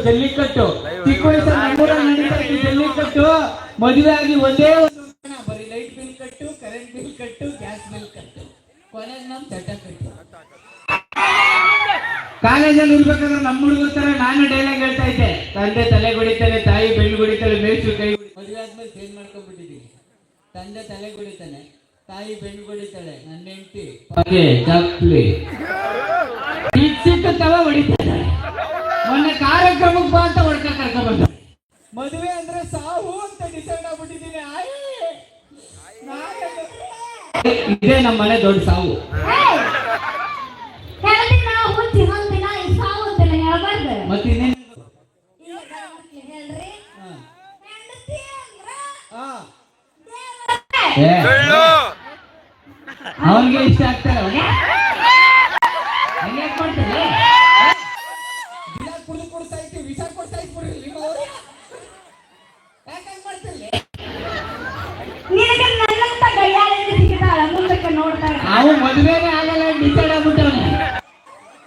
ಜಲ್ಲಿಕಟ್ಟು ಚಿಕ್ಕ ವಯಸ್ಸಲ್ಲಿ ನಡೀತಾ ಇತ್ತು ಜಲ್ಲಿಕಟ್ಟು. ಮದುವೆ ಆಗಿ ಒಂದೇ ಬರೀ ಲೈಟ್ ಬಿಲ್ ಕಟ್ಟು, ಕರೆಂಟ್ ಬಿಲ್ ಕಟ್ಟು, ಗ್ಯಾಸ್ ಬಿಲ್ ಕಟ್ಟು, ಕೊನೆಗೆ ನಮ್ ಚಟ ಕಟ್ಟು. ಕಾಲೇಜಲ್ಲಿ ಇರ್ಬೇಕಾದ್ರೆ ನಮ್ಮ ಹುಡುಗರ ತರ ನಾನು ಡೈಲಾಗ್ ಹೇಳ್ತಾ ಇದ್ದೆ, ತಂದೆ ತಲೆ ಹೊಡಿತಾನೆ, ತಾಯಿ ಬೆಳ್ಳು ಹೊಡಿತಾಳೆ, ಮೇಷ್ಟ್ರು ಕೈ. ಮದುವೆ ಆದ್ಮೇಲೆ ಚೇಂಜ್ ಮಾಡ್ಕೊಂಡ್ಬಿಟ್ಟಿದೀನಿ. ತಂದೆ ತಲೆ ಹೊಡಿತಾನೆ, ತಾಯಿ ಬೆಳ್ಳು ಹೊಡಿತಾಳೆ, ನನ್ನ ಹೆಂಡತಿ ಚಪ್ಪಲಿ ಸಿಕ್ಕತ್ತವ ಹೊಡಿತಾಳೆ. ಮೊನ್ನೆ ಕಾರ್ಯಕ್ರಮಕ್ಕೆ ಬಾ ಅಂತ ಹೊಡ್ಕ ಕರ್ಕೊಂಡ್ ಬಂದ. ಮದುವೆ ಅಂದ್ರೆ ಸಾವು ಅಂತ ಡಿಸೈಡ್ ಆಗ್ಬಿಟ್ಟಿದ್ದೀನಿ. ಇದೇ ನಮ್ಮ ಮನೆ ದೊಡ್ಡ ಸಾವು. ಮತ್ತಿನ್ನೇನು ಅವನಿಗೆ ಇಷ್ಟ ಆಗ್ತಾರೆ. ಹಂಗೆ ಮಾಡ್ತಾರೆ, ಕುಡಿದು ಕೊಡ್ತಾ ಇತ್ತು, ವಿಷ ಕೊಡ್ತಾ ಇತ್ತು. ಯಾಕಂಗ್ ಮಾಡ್ತಿಲ್ಲ ನಾವು ಮದುವೆನೇ ಆಗಲ್ಲ ಡಿಸೈಡ್ ಆಗ್ಬಿಟ್ಟವನೆ.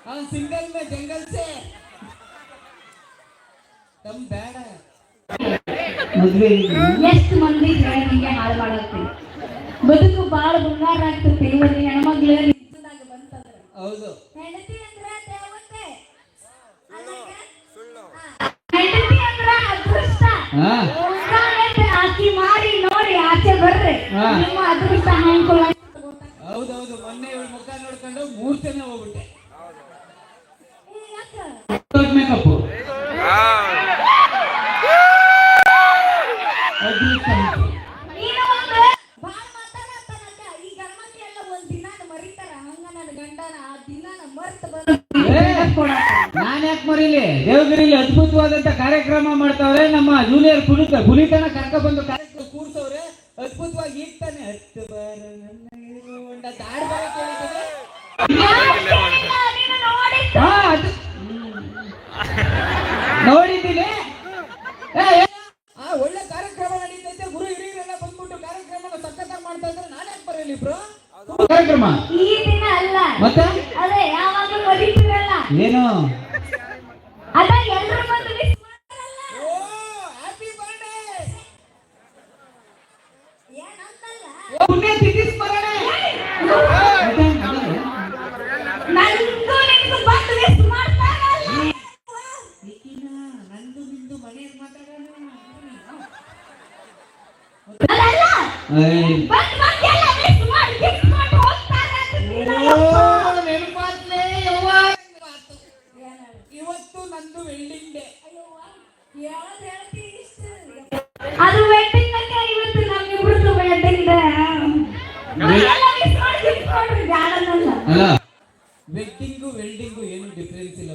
ಅವ್ನು ಸಿಂಗಲ್ ಮೇ ಜಂಗಲ್ ಸೇ ತಮ್ ಬೇಡ. ಮದುವೆ ಎಷ್ಟು ಮಂದಿ ನಿಂಗೆ ಹಾಳು ಮಾಡಾಕ್ತೀವಿ. ಬದುಕು ಬಾಳ ಬಂಗಾರ ಆಗ್ತೈತಿ. ಒಂದು ಹೆಣ್ಮಗ್ಳು ನಿಂತಾಗ ಬಂತಂದ್ರೆ ಹೌದು, ಹೆಂಡತಿ ಅಂದ್ರೆ ದೇವತೆ, ಹೆಂಡತಿ ಅಂದ್ರೆ ಅದೃಷ್ಟ. ಆಕಿ ಮಾಡಿ ನೋಡಿ ಆಚೆ ಬರ್ರಿ, ನಿಮ್ಮ ಅದೃಷ್ಟ ಹ್ಯಾಂಗ್. ಹೌದೌದು, ಮೊನ್ನೆ ಇವಳ ಮುಖ ನೋಡ್ಕೊಂಡು 3 ಜನ ಹೋಗ್ಬಿಟ್ಟೆ. ಮೇಕಪ್ ನಾನ್ ಯಾಕೆ ಮರೀಲಿ? ದೇವಗಿರಿಲಿ ಅದ್ಭುತವಾದಂತ ಕಾರ್ಯಕ್ರಮ ಮಾಡ್ತಾವ್ರೆ. ನಮ್ಮ ಜೂನಿಯರ್ ಪುನೀತನ ಕರ್ಕ ಬಂದು ಕಾರ್ಯಕ್ರಮ ಕೂರ್ಸವ್ರೆ. ಅದ್ಭುತವಾಗಿ ಈಗ ತಾನೆ ಹತ್ತು ಬಾರ ದಾಡ್ ಬರ ಕೇಳಿದ್ರೆ ನೋಡಿದ್ದೀನಿ. ಒಳ್ಳೆ ಕಾರ್ಯಕ್ರಮ ನಡೀತೈತೆ, ಗುರು ಹಿರಿಯರೆಲ್ಲ ಬಂದ್ಬಿಟ್ಟು ಕಾರ್ಯಕ್ರಮ ಸಖತ್ತಾಗಿ ಮಾಡ್ತಾ ಇದ್ರೆ ನಾನು ಯಾಕೆ ಬರಲಿ ಬ್ರೋ? ಕಾರ್ಯಕ್ರಮ ಈ ದಿನ ಅಲ್ಲ, ಮತ್ತೆ ಅದೇ ಯಾವಾಗಲೂ ಬರೀತಿರಲ್ಲ ಏನು ಅದ ಎಲ್ಲರೂ ಬಂದು ವಿಶ್ ಮಾಡ್ತಾರಲ್ಲ. ಓ ಹ್ಯಾಪಿ ಬರ್ತ್ಡೇ ಏನಂತಲ್ಲ, ಪುಣ್ಯ ತಿಥಿ ಸ್ಮರಣೆ. ನಂದು ನಿಂದು ಬಂದು ವಿಶ್ ಮಾಡ್ತಾರಲ್ಲ. ನಂದು ನಿಂದು ಮನೆಯಲ್ಲಿ ಮಾತಾಡೋಣ ಅದಲ್ಲ, ಬಂದು ಎಲ್ಲ ವಿಶ್ ಮಾಡಿ ಗಿಫ್ಟ್ ಮಾಡಿ ಹೋಗ್ತಾರೆ. ನೆನಪಾತ್ಲೇ ಯವ್ವ. ಇವತ್ತು ನಂದು ವೆಲ್ಡಿಂಗ್ ಡೇ. ಅದು ವೆಡ್ಡಿಂಗ್ ಡೇ. ಇವತ್ತು ನಮ್ಮಿಬ್ರದ್ದು ವೆಡ್ಡಿಂಗ್ ಡೇ. ಅಲ್ಲ, ವೆಡ್ಡಿಂಗು ವೆಲ್ಡಿಂಗು ಏನು ಡಿಫರೆನ್ಸ್ ಇಲ್ಲ.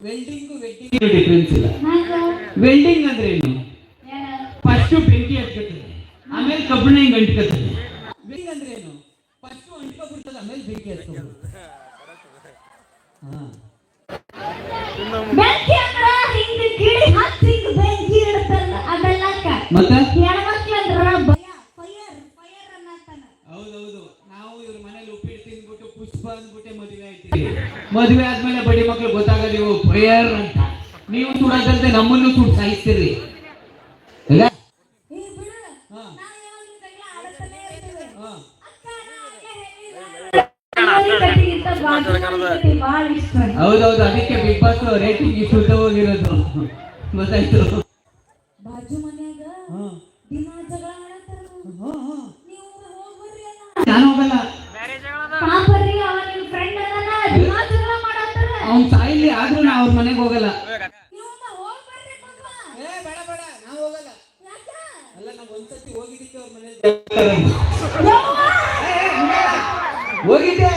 ವೆಲ್ಡಿಂಗು ವೆಡ್ಡಿಂಗ್ ಡಿಫರೆನ್ಸ್ ಇಲ್ಲ. ವೆಲ್ಡಿಂಗ್ ಅಂದ್ರೆ ಏನು? ಫಸ್ಟ್ ಬೆಂಕಿ ಹಚ್ಕೊತದೆ, ಆಮೇಲೆ ಕಬ್ಬಿಣ ಹಿಂಗ್ ಅಂಟ್ಕೊತದೆ. ವೆಲ್ಡಿಂಗ್ ಅಂದ್ರೆ ಏನು? ಫಸ್ಟ್ ಅಂಟ್ಕೊಬಿಡ್ತದೆ, ಆಮೇಲೆ ಬೆಂಕಿ ಹಚ್ಕೊಬಿಡ್ತದೆ. ಬೆಂಕಿ ಅಂದ್ರೆ ಹಿಂಗ್ ಗಿಡಿ ಹಚ್ಚಿ ಬೆಂಕಿ ಇಡ್ತಾರಲ್ಲ, ಅದೆಲ್ಲ ಮತ್ತೆ ಹೆಣ್ಮಕ್ಳು ಅಂದ್ರೆ ಭಯ. ಫೈರ್ ಅನ್ನತಾನ. ಹೌದೌದು, ನಾವು ಇವ್ರ ಮನೇಲಿ ಉಪ್ಪಿಟ್ಟು ತಿಂದ್ಬಿಟ್ಟು ಪುಷ್ಪ ಅಂದ್ಬಿಟ್ಟೆ ಮದುವೆ ಆಯ್ತೀವಿ. ಮದುವೆ ಆದ್ಮೇಲೆ ಬಡಿ ಮಕ್ಳು ಗೊತ್ತಾಗಲ್ಲ ನೀವು ಫೈರ್ ಅಂತ. ನೀವು ಸುಡೋದಂತೆ ನಮ್ಮನ್ನು ಸುಟ್ಟು ಸಾಯಿಸ್ತೀರಿ. ಹೌದೌದು, ಅದಕ್ಕೆ ಬಿಗ್ ಬಾಸ್ ರೇಟಿಂಗ್ ಇಷ್ಟು ಹೋಗಿರೋದು. ಗೊತ್ತಾಯ್ತು. ಬಾಜು ಮನ್ಯಾಗ ದಿನ ಜಗಳ ಆಡತಾರ. ನಾನು ಹೋಗಲ್ಲ. ಪಾಪರಿ ಅವ ನಿಮ್ ಫ್ರೆಂಡ್ ಅದಲ್ಲ, ದಿನ ಜಗಳ ಮಾಡತಾರ. ಅವ್ನ್ ಸಾಯಿಲಿ ಆದ್ರೂ ನಾ ಅವ್ರ ಮನೆಗೆ ಹೋಗಲ್ಲ. ಬೇಡ ಬೇಡ, ನಾವು ಹೋಗಲ್ಲ. ಅಲ್ಲ, ನಾವು ಒಂದ್ಸತಿ ಹೋಗಿದ್ದಕ್ಕೆ ಅವ್ರ ಮನೇಲಿ ಹೋಗಿದ್ದೆ.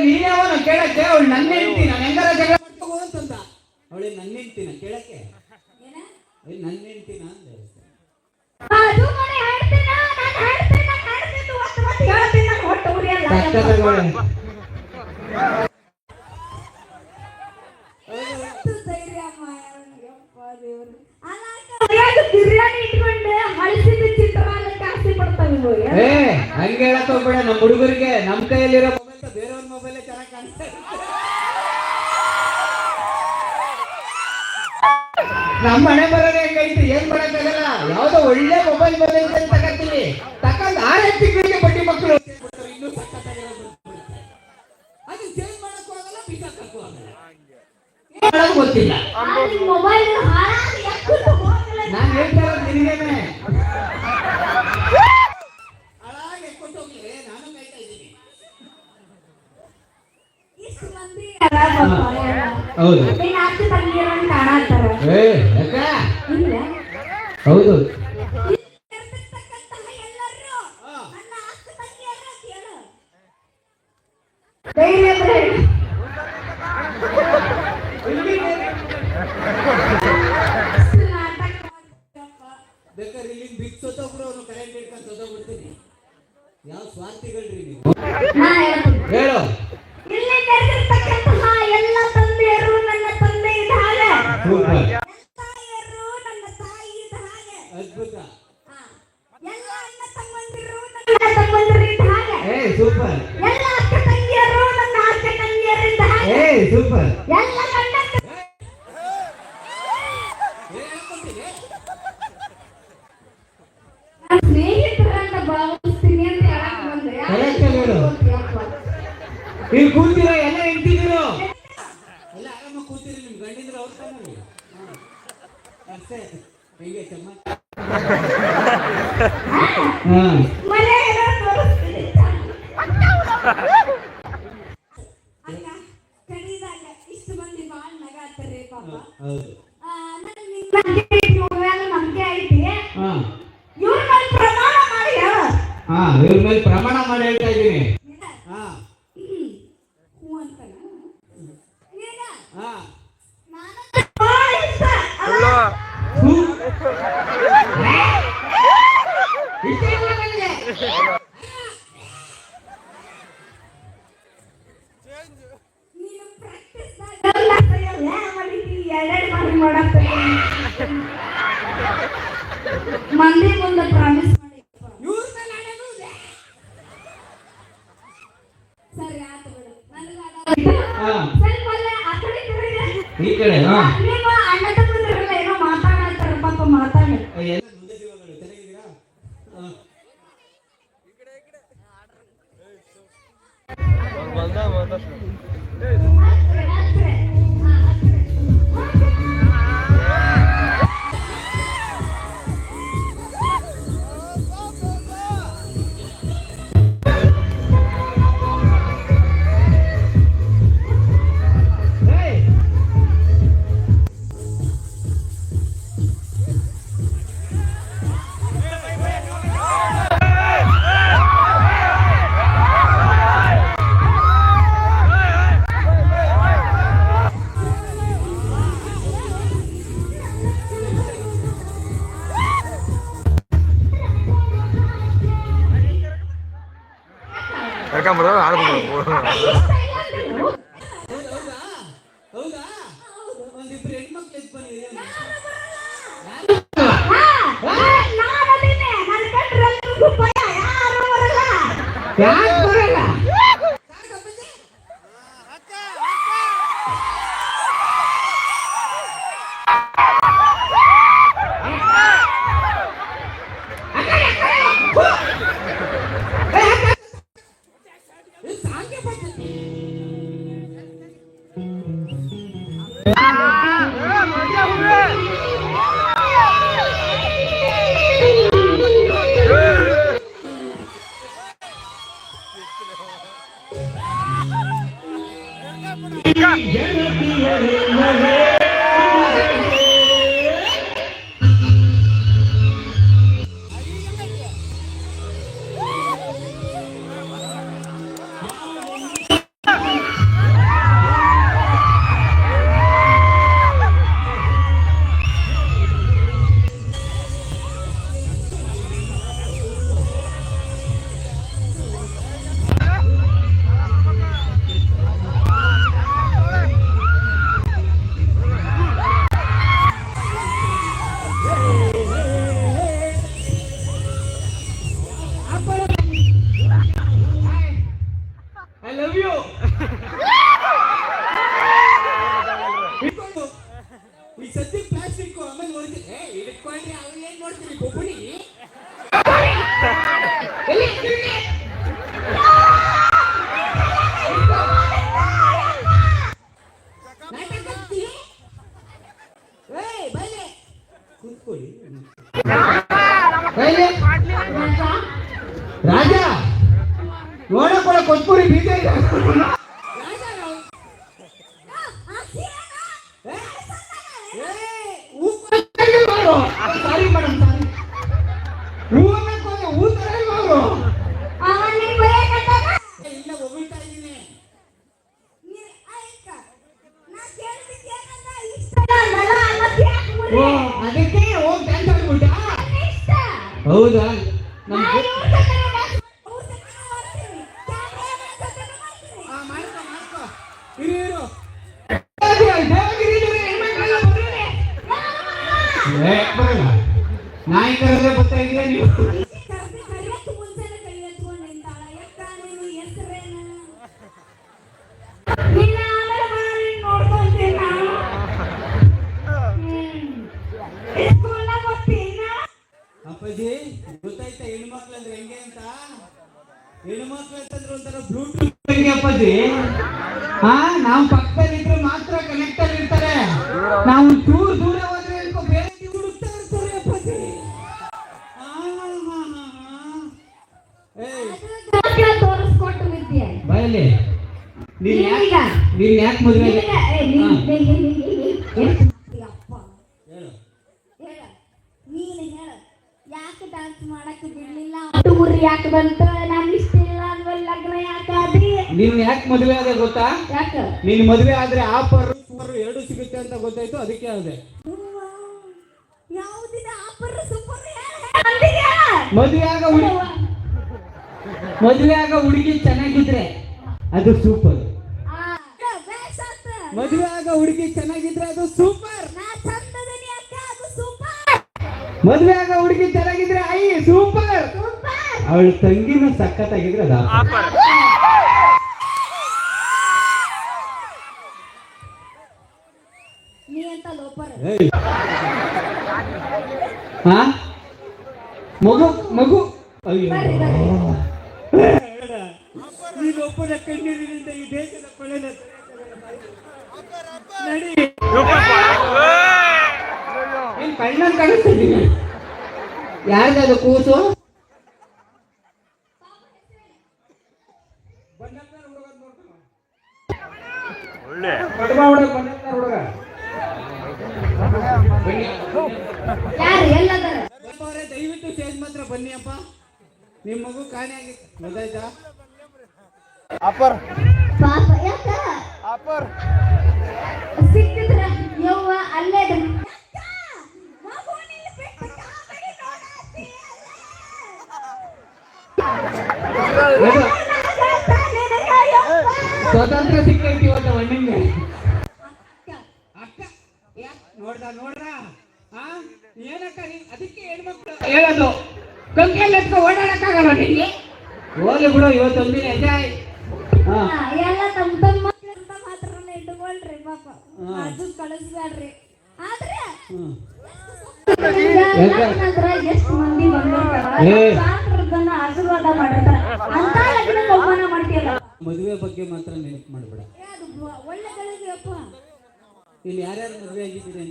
ನೀನ್ ಯಾವನ ಕೇಳಕ್ಕೆ? ಅವಳು ನನ್ನ ಹೆಂಡ್ತಿ, ನಾನು ಹೆಂಗಾರ ಜಗಳ ಮಾಡ್ಕೋಬಹುದು ಅಂತಂದ. ಅವಳೆ ನನ್ನ ಹೆಂಡ್ತಿನ ಕೇಳಕ್ಕೆ? ನನ್ನ ಹೆಂಡ್ತಿನ ಅಂದೆ. ಬಿರಿಯಾನಿ ಇಟ್ಕೊಂಡು ಹಳಸಿದ ಚಿತ್ರಾನ್ನ ಕಾಸಿ ಪಡ್ತಾವೆ. ಹಂಗೆ ಹೇಳಕ್ ಹೋಗ್ಬೇಡ. ನಮ್ಮ ಹುಡುಗರಿಗೆ ನಮ್ಮ ಕೈಯಲ್ಲಿರೋ ಮೊಬೈಲ್ ಬೇರೆಯವ್ರ ಮೊಬೈಲ್ ಚೆನ್ನಾಗಿ ಕಾಣಿಸ್ತಾ ನಮ್ಮ ಮನೆ ಬರೋದೇ ಹೆಂಗೈತಿ, ಏನ್ ಮಾಡಕ್ಕಾಗಲ್ಲ. ಯಾವ್ದೋ ಒಳ್ಳೆ ಮೊಬೈಲ್ ಬಂದೈತೆ ಅಂತ ತಗತ್ತೀನಿ, ತಕೊಂಡ್ 6 ತಿಂಗಳಿಗೆ ಬಡ್ಡಿ ಮಕ್ಕಳು ಇನ್ನೂ ಸಕ್ಕತ್ತಾಗಿರೋದು ಅದು ಚೇಂಜ್ ಮಾಡಕ್ಕೂ ಆಗಲ್ಲ, ಬಿಸಾಕಕ್ಕೂ ಆಗಲ್ಲ, ಗೊತ್ತಿಲ್ಲ. ಮೊಬೈಲ್ ನಾನು ಹೇಳ್ತಾ ಇರೋದು ನಿನಗೇನೆ. ಹಾಳಾಗಿ ಎಕ್ಕೊಟ್ಟು ಹೋಗ್ಲಿ, ನಾನು ಕಾಯ್ತಾ ಇದ್ದೀನಿ. ಹೌದು ಹೌದು ಬೇಕಾದ್ರೆ ಇಲ್ಲಿ ಬಿಟ್ಟು ಸೋತೋಗ್ರು, ಅವನು ಕರೆಂಟ್ ಹಿಡ್ಕೊಂಡು ಸೋತೋಗ್ಬಿಡ್ತೀನಿ. ಯಾವ ಸ್ವಾರ್ಥಿಗಳ್ರಿ ನೀವು, ಹೇಳು. ಇಲ್ಲಿ ನೆರೆದಿರ್ತಕ್ಕಂತಹ ಎಲ್ಲ ತಂದೆಯರು ನನ್ನ ತಂದೆ ಇದ್ದ ಹಾಗೆ, ತಾಯಿಯರು ನನ್ನ ತಾಯಿ ಇದ್ದ ಹಾಗೆ, ಅದ್ಭುತ. ಎಲ್ಲ ಅಣ್ಣ ತಮ್ಮಂದಿರು ನನ್ನ ತಮ್ಮಂದಿರು ಇದ್ದ ಹಾಗೆ, ಸೂಪರ್. ಎಲ್ಲ ಅಕ್ಕ ತಂಗಿಯರು ನನ್ನ ಅಕ್ಕ ತಂಗಿಯರು ಇದ್ದ ಹಾಗೆ, ಸೂಪರ್. ಎಲ್ಲ ಗಂಡ ಸ್ನೇಹಿತರನ್ನ ಭಾವಿಸ್ತೀನಿ ಅಂತ ಹೇಳಕ್ ಬಂದೆ. ಇಲ್ಲಿ ಕೂತಿರೋ ಎಲ್ಲ ಹೆಂಡ್ತಿದ್ರು ಎಲ್ಲ ಆರಾಮ ಕೂತಿರಿ, ನಿಮ್ ಗಂಡಿದ್ರು ಅವ್ರ ತಾನೇ ಅಷ್ಟೇ. ಹೆಂಗೆ ಚಮ್ಮ ಮನೆ ತೋರಿಸ್ತೀನಿ ಅಕ್ಕ. ಕಡಿದಾಗ ಇಷ್ಟು ಮಂದಿ ಬಾಳ್ ನಗಾತಾರೆ ಪಾಪ. ಹೌದು. ನಂಬಿಕೆ ಐತಿ, ಇವ್ರ ಮೇಲೆ ಪ್ರಮಾಣ ಮಾಡಿ ಹೇಳ. ಇವ್ರ ಮೇಲೆ ಪ್ರಮಾಣ ಮಾಡಿ ಹೇಳ್ತಾ ಇದ್ದೀನಿ. ಮಂದಿ ಮುಂದೆ ಪ್ರಾಮಿಸ್ ಮಾಡಿ ಸರಿ ಆತು ಬಿಡು. ಸ್ವಲ್ಪ ಆ ಕಡೆ ಈ ಕಡೆ ನೀವು ಅಣ್ಣ ತಮ್ಮಂದಿರಲ್ಲ ಏನೋ ಮಾತಾಡ್ತಾರ ಪಾಪ, ಮಾತಾಡಿ. ಒಂದಿಬ್ರು ಹೆಣ್ಮಕ್ಳು ಎದ್ದು ಬಂದಿದೆ. ಯಾಕೆ ಬರಲ್ಲ? ಈ ಸದ್ಯ ಪ್ಲಾಸ್ಟಿಕ್ ಆಮೇಲೆ ನೋಡ್ತೀನಿ ಹಿಡ್ಕೊಂಡ್ರೆ ಅವ್ರು ಏನ್ ನೋಡ್ತೀವಿ ಬೊಬ್ಬಣಿ ಕೂತ್ಕೊಳ್ಳಿ ರಾಜ ನೋಡಕೊಳ್ಳ ಕೊತ್ಪುರಿ ಬೀಜ ಇದೆ ಸಾರಿ ಮೇಡಮ್ ಸಾರಿ ಇಲ್ಲ ಹೋಗ್ತಾ ಇದ್ದೀನಿ ಅದಕ್ಕೆ ಹೋಗಿ ಡ್ಯಾನ್ಸ್ ಆಡ್ಬಿಟ್ಟ ಹೌದಾ ನಾಯಿ ಕರೆದ್ರೆ ಬರ್ತಾ ಇದೆಯಾ ನೀವು ಅಪ್ಪಾಜಿ ಗೊತ್ತಾಯ್ತಾ ಹೆಣ್ಮಕ್ಳು ಅಂದ್ರೆ ಹೆಂಗೆ ಅಂತ ಹೆಣ್ಮಕ್ಳು ಅಂತಂದ್ರೆ ಒಂಥರ ಬ್ಲೂಟೂತ್ ಹೆಂಗೆ ಅಪ್ಪಾಜಿ ನಾವು ಪಕ್ಕದಲ್ಲಿ ಇದ್ರೆ ಮಾತ್ರ ಕನೆಕ್ಟ್ ಅಲ್ಲಿ ಇರ್ತಾರೆ ನಾವು ದೂರ ದೂರ ಹೋದ್ರೆ ಬೇರೆ ಹುಡುಕ್ತಾ ಇರ್ತಾರೆ ಅಪ್ಪಾಜಿ ತೋರಿಸ್ಕೊಟ್ಟು ವಿದ್ಯೆ ಬಯಲಿ ನೀನ್ ಯಾಕೆ ಮದುವೆ ಯಾಕೆ ಡಾನ್ಸ್ ಮಾಡಕ್ಕೆ ಬಿಡ್ಲಿಲ್ಲ ಹುಡುಗರು ಯಾಕೆ ಬಂತ ನಾನು ಇಷ್ಟ ಇಲ್ಲ ಅಂದ್ಮೇಲೆ ಲಗ್ನ ಯಾಕಾದ್ರಿ ನೀನ್ ಯಾಕೆ ಮದುವೆ ಆದ ಗೊತ್ತಾ ಯಾಕೆ ನೀನ್ ಮದುವೆ ಆದ್ರೆ ಆಫರ್ ಸೂಪರ್ ಎರಡು ಸಿಗುತ್ತೆ ಅಂತ ಗೊತ್ತಾಯ್ತು ಅದಕ್ಕೆ ಆದೆ ಯಾವುದಿದೆ ಆಫರ್ ಸೂಪರ್ ಮದುವೆ ಆಗ ಹುಡುಗಿ ಚೆನ್ನಾಗಿದ್ರೆ ಅದು ಸೂಪರ್ ಮದುವೆ ಆಗ ಹುಡುಗಿ ಚೆನ್ನಾಗಿದ್ರೆ ಅದು ಸೂಪರ್ ಮದುವೆ ಆಗ ಹುಡುಗಿ ಚೆನ್ನಾಗಿದ್ರೆ ಐ ಸೂಪರ್ ಅವಳ ತಂಗಿನ ಸಖತ್ತಾಗಿದ್ರೆ ಅದು ನೀ ಅಂತ ಲೋಪರ್ ಮಗು ಅಯ್ಯೋ ಈ ಲೋಪನ ಕಣ್ಣೀರಿನಿಂದ ಈ ದೇಶದ ಕೊಳೆನ ನಡಿ ಕಣ್ಣಲ್ಲಿ ಕಾಣಿಸ್ತಿದ್ದೀನಿ ಯಾರ್ದದು ಕೂಸು ದಯವಿಟ್ಟು ಸ್ಟೇಜ್ ಮಾತ್ರ ಬನ್ನಿ ಅಪ್ಪ ನಿಮ್ ಮಗು ಕಾಣೆ ಆಗಿತ್ತು ಗೊತ್ತಾಯ್ತಾ ಸಿಕ್ಕಿದ್ರ ಯವ್ವ ಅಲ್ಲೇ ಸ್ವತಂತ್ರ ಸಿಕ್ಕೈತಿ ಇವತ್ತು ಅಣ್ಣಂಗೆ ಅಕ್ಕ ನೋಡ್ರ ಏನಕ್ಕ ಅದಕ್ಕೆ ಹೆಣ್ಮಕ್ಳು ಹೇಳೋದು ಕಂಕಲ್ಲಿ ಎತ್ಕೊ ಓಡಾಡಕ್ಕಾಗಲ್ಲ ನಿಂಗೆ ಹೋಗ್ಲಿ ಬಿಡು ಇವತ್ತೊಂದಿನ ಎಂಜಾಯ್ ಎಲ್ಲ ತಮ್ಮ ಮಾತ್ರ ಇಟ್ಕೊಳ್ರಿ ಪಾಪ ಅದು ಕಳಿಸ್ಬೇಡ್ರಿ ಆದ್ರೆ ಎಷ್ಟು ಮಂದಿ ಬಂದಿರ್ತಾರ ಆಶೀರ್ವಾದ ಮಾಡಿರ್ತಾರ ಅಂತ ಲಗ್ನ ಅವಮಾನ ಮಾಡ್ತೀಯಲ್ಲ ಮದುವೆ ಬಗ್ಗೆ ಮಾತ್ರ ನೆನಪು ಮಾಡಬೇಡ ಒಳ್ಳೆ ಗಳಿಗೆಯಪ್ಪ ಇಲ್ಲಿ ಯಾರ್ಯಾರು ಮದುವೆ ಆಗಿದ್ದೀರಿ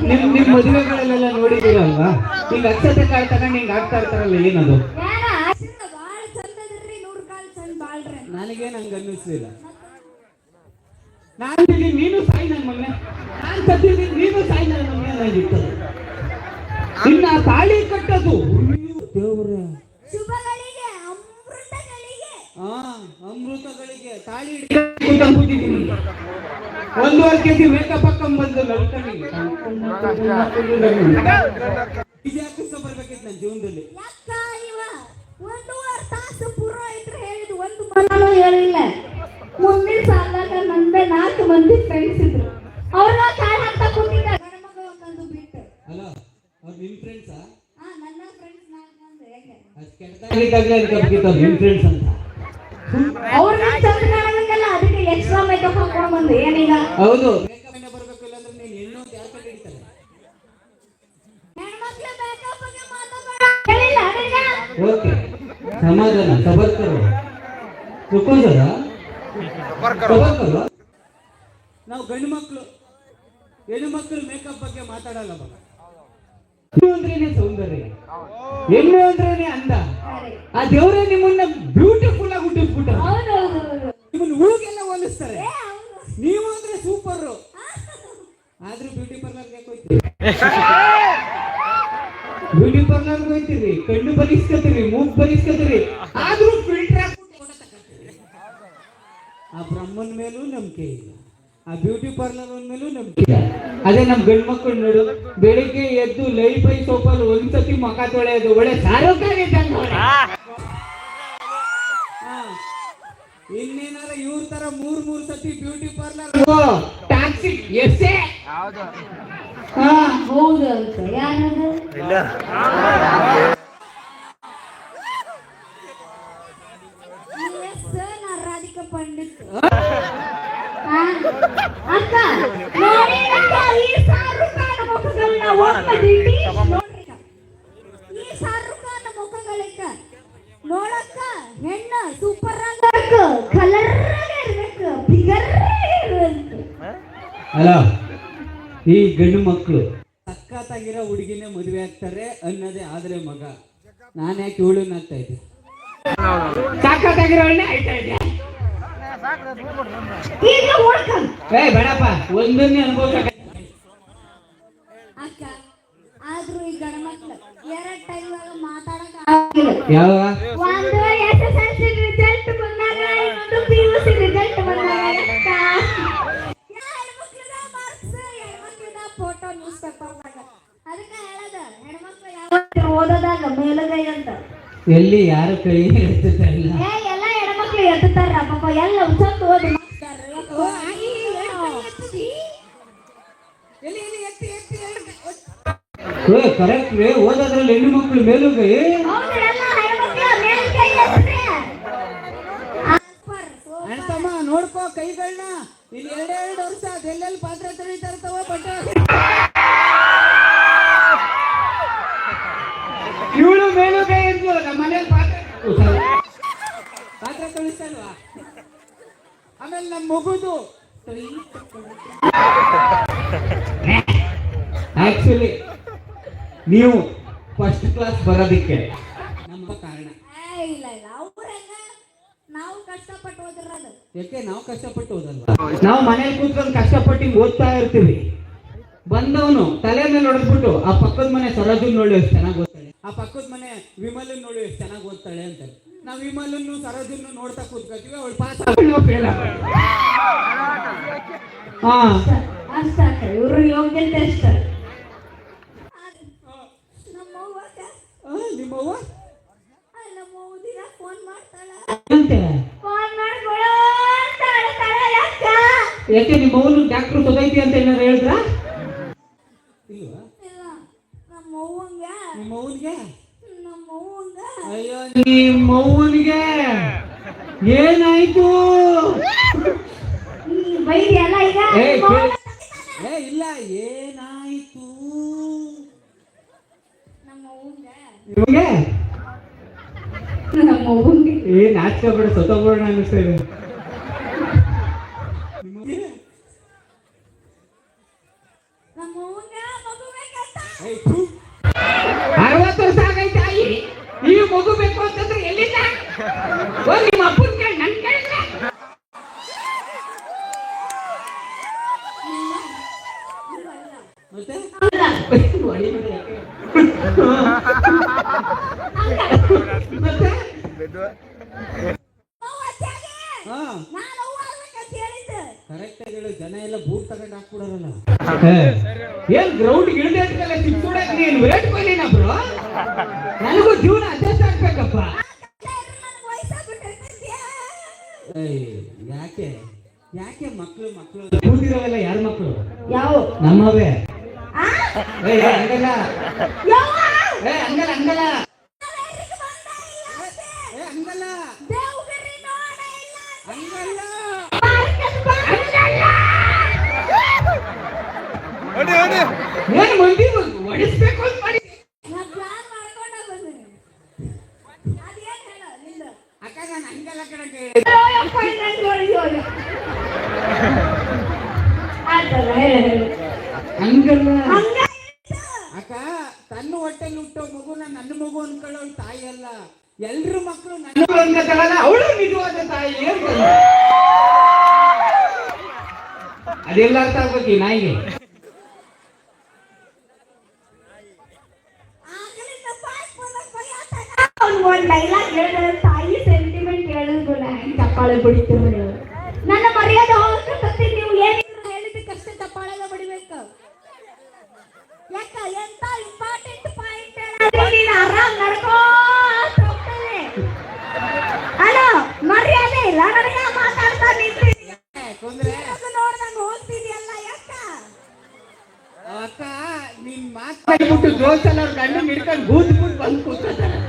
ನಿಮ್ ಮದುವೆಗಳಲ್ಲೆಲ್ಲ ನೋಡಿದ್ದೀರಲ್ವಾ ಹಿಂಗ ಅಕ್ಷತೆ ಕಾಳು ತಗೊಂಡು ಹಿಂಗ ಆಗ್ತಾ ಇರ್ತಾರಲ್ಲ ಏನದು ನನಗೇನು ಹಂಗ ಅನ್ನಿಸ್ಲಿಲ್ಲ ನಾನು ನೀನು ಸಾಯಿ ನನ್ನ ಮಗನೇ ನಾನು ಸತ್ತಿದ್ದೀನಿ ನೀನು ಸಾಯಿ ನನ್ನ ಮಗನೇ ಆಗಿರ್ತದೆ ಇನ್ನ ತಾಳಿ ಕಟ್ಟೋದು ದೇವ್ರೆ ಅಮೃತಗಳಿಗೆ ತಾಳಿ ಹಿಡ್ಕೊಂಡಿದ್ದೀನಿ 1.5 kg ಮೇಕಪ್ ಹಾಕೊಂಡ್ಬಂದು ನಲ್ಕಣಿಗೆ ಇದ್ಯಾಕೆ ಬರ್ಬೇಕಿತ್ತು ನನ್ನ ಜೀವನದಲ್ಲಿ ಹೇಳಿಲ್ಲ ಮುಂದಿನ ಸಾಲಾಗ ನಂದೆ 4 ಮಂದಿ ಫ್ರೆಂಡ್ಸ್ ಇದ್ರು ಅವ್ರನ್ನ ಕಾಲ್ ಹಾಕ್ತಾ ಕೂತಿದ್ದ ಗಣಮಗ ಒಂದೊಂದು ಬಿಟ್ಟು ಹಲೋ ಅವ್ರು ನಿಮ್ ಫ್ರೆಂಡ್ಸಾ ನನ್ನ ಫ್ರೆಂಡ್ಸ್ 4 ಮಂದಿ ಹೇಗೆ ಅದು ಕೆಟ್ಟದಾಗಿದ್ದಾಗಲೇ ಅದಕ್ಕೆ ಬಿಟ್ಟಿತ್ತು ನಿಮ್ ಫ್ರೆಂಡ್ಸ್ ಅಂತ ಅವ್ರನ್ನ ಚಂದ ಕಾಣಬೇಕಲ್ಲ ಅದಕ್ಕೆ ಎಕ್ಸ್ಟ್ರಾ ಮೇಕಪ್ ಹಾಕೊಂಡು ಬಂದು ಏನೀಗ ಹೌದು ಮೇಕಪ್ ಬರ್ಬೇಕು ಇಲ್ಲಾಂದ್ರೆ ನೀನು ಹೆಣ್ಣು ಓಕೆ ಸಮಾಧಾನ ಸಬರ್ ಕರೋ रुको जरा सबर करो ನಾವು ಗಂಡು ಮಕ್ಕಳು ಹೆಣ್ಣು ಮಕ್ಕಳು ಮೇಕಪ್ ಬಗ್ಗೆ ಮಾತಾಡಲ್ಲ ಮಗ. ಹೆಣ್ಣು ಅಂದ್ರೇನೆ ಸೌಂದರ್ಯ, ಹೆಣ್ಣು ಅಂದ್ರೇನೆ ಅಂದ. ಆ ದೇವರೇ ನಿಮ್ಮನ್ನ ಬ್ಯೂಟಿಫುಲ್ ಆಗಿ ಹುಟ್ಟಿಸ್ಬಿಟ್ಟಾರೆ. ನಿಮ್ಮನ್ನ ಹೂಗೆಲ್ಲ ಹೋಲಿಸ್ತಾರೆ. ನೀವು ಅಂದ್ರೆ ಸೂಪರ್. ಆದ್ರೂ ಬ್ಯೂಟಿ ಪಾರ್ಲರ್ಗೆ ಹೋಗ್ತೀರಿ, ಬ್ಯೂಟಿ ಪಾರ್ಲರ್ಗೆ ಹೋಗ್ತೀರಿ, ಕಣ್ಣು ಬಲಿಸ್ಕೊತೀರಿ, ಮೂಗ್ ಬಲಿಸ್ಕೊತೀರಿ, ಆದ್ರೂ ಫಿಲ್ಟರ್ ಹಾಕ್ಬಿಟ್ಟು ಆ ಬ್ರಹ್ಮನ್ ಮೇಲೂ ನಂಬಿಕೆ ಇಲ್ಲ, ಆ ಬ್ಯೂಟಿ ಪಾರ್ಲರ್ ಮೇಲೂ ನಂಬಿಕೆ ಇಲ್ಲ. ಅದೇ ನಮ್ ಗಂಡು ಮಕ್ಕಳು ನೋಡು, ಬೆಳಿಗ್ಗೆ ಎದ್ದು ಲೈಫ್ ಐ ಸೋಪಲ್ಲಿ ಒಂದ್ಸತಿ ಮಖ ತೊಳೆಯೋದು ಒಳ್ಳೆ ಶಾರುಖ್ ಇನ್ನೇನಾರ ಇವ್ರ ತರ ಮೂರ್ ಸತಿ ಬ್ಯೂಟಿ ಪಾರ್ಲರ್ ಟ್ಯಾಕ್ಸಿ ಎಷ್ಟೇ ಹೌದು ಅಂತ ಯಾರದು ರಾಧಿಕಾ ಪಂಡಿತ್ ಅಕ್ಕ ನೋಡಿ ಅಕ್ಕ, ಈ ಶಾರುಖ್ ಖಾನ್ ಮುಖಗಳನ್ನ ಒಮ್ಮದಿಟ್ಟಿ ನೋಡ್ರಿ. ಈ ಶಾರುಖ್ ಖಾನ್ ಮುಖಗಳಿಕ ನೋಡಕ್ಕ ಹೆಣ್ಣ ಸೂಪರ್ ಆಗಕ್ಕ, ಕಲರ್ ಇರ್ಬೇಕು, ಫಿಗರ್ ಇರ್ಬೇಕು. ಅಲ್ಲ ಈ ಗಂಡು ಮಕ್ಕಳು ಸಖತ್ತಾಗಿರೋ ಹುಡುಗಿನೇ ಮದುವೆ ಆಗ್ತಾರೆ ಅನ್ನೋದೇ ಆದ್ರೆ ಮಗ. ನಾನು ಯಾಕೆ ಇವಳನ್ನ ಆಗ್ತಾ ಇದ್ದೆ, ಸಖತ್ತಾಗಿರೋಳನ್ನೇ ಆಯ್ತಾ ಇದ್ದೆ. ಈಗ ಹುಡುಕ ಏ ಬೇಡಪ್ಪ, ಒಂದನ್ನೇ ಅನುಭವಿಸ ಅಕ್ಕ. ಆದ್ರೂ ಈ ಗಂಡ ಮಕ್ಳು ಎರಡ್ ಟೈಮ್ ಮಾತಾಡಕ್ ಆಗಿಲ್ಲ. ಯಾವ ಒಂದು SSLC ರಿಸಲ್ಟ್ ಬಂದಾಗ, ಇನ್ನೊಂದು PUC ರಿಸಲ್ಟ್ ಬಂದಾಗ ಅಕ್ಕ ಹೆಣ್ಮಕ್ಳದ ಮಾರ್ಕ್ಸ್, ಹೆಣ್ಮಕ್ಳದ ಫೋಟೋ ನ್ಯೂಸ್ ಪೇಪರ್ದಾಗ. ಅದಕ್ಕೆ ಹೇಳದ ಹೆಣ್ಮಕ್ಳು ಯಾವತ್ತು ಓದೋದಾಗ ಮೇಲುಗೈ ಅಂತ. ಎಲ್ಲಿ ಯಾರು ಕೈ ಎತ್ತುತ್ತಿಲ್ಲ, ಎಲ್ಲ ಹೆಣ್ಮಕ್ಳು ಎತ್ತಾರ ಪಾಪ, ಎಲ್ಲ ಉಸಂತ ಓದಿ ಕರೆಕ್ಟ್ ರೇ. ಓದೋದ್ರಲ್ಲಿ ಹೆಣ್ಣು ಮಕ್ಕಳು ಮೇಲುಗೈ. ಅಣ್ತಮ್ಮ ನೋಡ್ಕೋ ಕೈಗಳನ್ನ, ಇಲ್ಲಿ 2 ವರ್ಷ ಅದೆಲ್ಲೆಲ್ಲಿ ಪಾತ್ರೆ ತೊಳಿತಾ ಇರ್ತಾವ, ಬಟ್ಟೆ ಇವಳು ಮೇಲುಗೈ ಇರ್ತೀವ. ನಮ್ಮ ಮನೇಲಿ ಪಾತ್ರೆ ತೊಳಿಸಲ್ವಾ? ಆಮೇಲೆ ನಮ್ಮ ಮಗುದು ಆಕ್ಚುಲಿ ನೀವು ಫಸ್ಟ್ ಕ್ಲಾಸ್ ಬರೋದಿಕ್ಕೆ ನಮ್ಮ ಕಾರಣ. ಇಲ್ಲ ಇಲ್ಲ, ಅವ್ರಂಗ ನಾವು ಕಷ್ಟಪಟ್ಟು ಓದಿರೋದು. ಯಾಕೆ ನಾವು ಕಷ್ಟಪಟ್ಟು ಓದಲ್ವಾ? ನಾವು ಮನೇಲಿ ಕೂತ್ಕೊಂಡು ಕಷ್ಟಪಟ್ಟು ಹಿಂಗ್ ಓದ್ತಾ ಇರ್ತೀವಿ. ಬಂದವನು ತಲೆ ಮೇಲೆ ಹೊಡೆದ್ಬಿಟ್ಟು ಆ ಪಕ್ಕದ ಮನೆ ಸರೋಜನ್ ನೋಡಿ ಎಷ್ಟು ಚೆನ್ನಾಗಿ ಓದ್ತಾಳೆ, ಆ ಪಕ್ಕದ ಮನೆ ವಿಮಲನ್ ನೋಡಿ ಎಷ್ಟು ಚೆನ್ನಾಗಿ ಓದ್ತಾಳೆ ಅಂತಾರೆ. ನಾವು ವಿಮಲನ್ನು ಸರೋಜನ್ನು ನೋಡ್ತಾ ಕೂತ್ಕೊತೀವಿ, ಅವಳು ಪಾಸ್ ಫೇಲ್ ಆಗ್ತಾಳೆ. ಹಾ ಅಷ್ಟ ಇವ್ರು ಯೋಗ್ಯತೆ ಅಷ್ಟ. ನಿಮ್ಮವ್ವ ನಮ್ಮವ್ವ ದಿನ ಫೋನ್ ಮಾಡ್ತಾಳ, ಅಂತೆ. ಫೋನ್ ಮಾಡ್ಕೊಳ್ಳೋ ಅಂತ ಹೇಳ್ತಾಳ. ಯಾಕ? ಯಾಕೆ ನಿಮ್ಮವ್ವನು ಡಾಕ್ಟ್ರು ಸೊಸೈಟಿ ಅಂತ ಏನಾರು ಹೇಳಿದ್ರ? ಇಲ್ವಾ? ಇಲ್ಲ, ನಮ್ಮವ್ವಂಗ ನಿಮ್ಮವ್ವನಿಗೆ ನಮ್ಮವ್ವಂಗ ಅಯ್ಯೋ ನಿಮ್ಮವ್ವನಿಗೆ ಏನಾಯ್ತು? ಬೈದಿ ಅಲ್ಲ ಈಗ. ಏ ಇಲ್ಲ, ಏನಾಯ್ತು ನಿಮಗೆ? ನಮ್ಮವ್ವಂಗೆ ಏನ್ ನಾಚಿಕೆ ಬಿಡ, ಸೊತ್ತೋಗ್ಬಿಡೋಣ ಅನ್ನಿಸ್ತಾ ಇದೆ. ನಮ್ಮವ್ವಂಗ ಮಗು ಬೇಕಂತ. 60 ವರ್ಷ ಆಗೈತೆ ತಾಯಿ, ಈ ಮಗು ಬೇಕು ಅಂತಂದ್ರೆ ಎಲ್ಲಿಂದ? ನಿಮ್ಮ ಅಪ್ಪನ ಕೇಳಿ ನನ್ ಕೇಳಿದ್ರೆ ಮತ್ತೆ ಕರೆಕ್ಟ್ ಆಗಿ ಹೇಳು, ಜನ ಎಲ್ಲ ಬೂಟ್ ತಗೊಂಡು ಹಾಕ್ಬಿಡೋರಲ್ಲ. ಏನ್ ಗ್ರೌಂಡ್ ಇಳಿದೇಟ್ಗೆಲ್ಲ ಸಿಕ್ಸೋಡಕ್ ನೀನ್ ವಿರಾಟ್ ಕೊಹ್ಲಿನ ಬ್ರೋ? ನನಗೂ ಜೀವನ ಅಡ್ಜಸ್ಟ್ ಆಗ್ಬೇಕಪ್ಪ. ಯಾಕೆ ಯಾಕೆ ಮಕ್ಳು ಕೂತಿರೋವೆಲ್ಲ ಯಾರ ಮಕ್ಳು? ಯಾವ ನಮ್ಮವೇ. ಹಂಗಲ್ಲ ಹಂಗಲ್ಲ ಹಂಗಲ್ಲ ಹಂಗಲ್ಲ ಹಂಗಲ್ಲ. ಏನು ಮಂದಿ ಹೊಡಿಸ್ಬೇಕು ಅಂತ ಮಾಡಿ ಅಂತಲ್ಲ ಹೇಳು. ಹಂಗಲ್ಲ ಹಂಗ ಅಕ್ಕ, ತನ್ನ ಹೊಟ್ಟೆಲಿ ಹುಟ್ಟೋ ಮಗುನ ನನ್ನ ಮಗು ಅನ್ಕೊಳ್ಳೋ ತಾಯಿ ಅಲ್ಲ. ಎಲ್ರು ಮಕ್ಕಳು ನನ್ನ ಅವಳು ನಿಜವಾದ ತಾಯಿ ಅಂತಂದ. ಅದೆಲ್ಲ ಅರ್ಥ ಆಗ್ಬೇಕು ಈ ನಾಯಿಗೆ. ಅವ್ನು ಒಂದ್ ಡೈಲಾಗ್ ಹೇಳಿದ್ರೆ ತಾಯಿ ಸೆಂಟಿಮೆಂಟ್ ಹೇಳಿದ್ರಲ್ಲ ಹೆಂಗ್ ಚಪ್ಪಾಳೆ ಬಡಿತೀವಿ. ನನ್ನ ಮರ್ಯಾದೆ ಹೋಗ್ತತಿ. ನೀವು ಏನಿದ್ರು ಹೇಳಿದಕ್ಕಷ್ಟೇ ಚಪ್ಪಾಳೆಲ್ಲ ಬಡಿಬೇಕು. ಯಾಕ ಎಂತ ಇಂಪಾರ್ಟೆಂಟ್ ಪಾಯಿಂಟ್ ಹೇಳಿದ್ರೆ ನೀನು ಆರಾಮ್ ನಡ್ಕೋತ ಹೋಗ್ತದೆ. ಅಲೋ, ಮರ್ಯಾದೆ ಇಲ್ಲ ನನಗೆ ಮಾತಾಡ್ತಾ ನಿಂತೀನಿ. ನೋಡ್ದಂಗ ಹೋಗ್ತಿದ್ಯಲ್ಲ ಯಾಕ? ಅಕ್ಕ, ನಿನ್ ಮಾತಾಡ್ಬಿಟ್ಟು ಜೋಸಲ್ಲ ಅವ್ರ ಗಂಡ ಹಿಡ್ಕೊಂಡು ಬೂದ್ ಬಂದು ಕೂತ್ಕೊತಾರೆ.